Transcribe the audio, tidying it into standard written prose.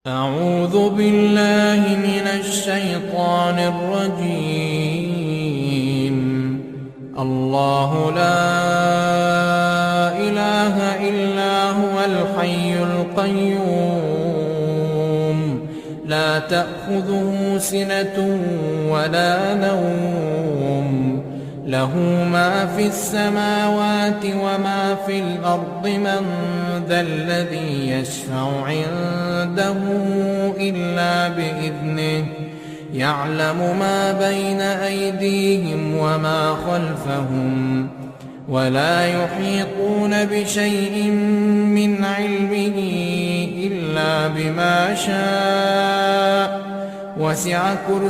أعوذ بالله من الشيطان الرجيم. الله لا إله إلا هو الحي القيوم لا تأخذه سنة ولا نوم له ما في السماوات وما في الأرض من ذا الذي يشفع عنده إلا بإذنه يعلم ما بين أيديهم وما خلفهم ولا يحيطون بشيء من علمه إلا بما شاء وسع كرسيه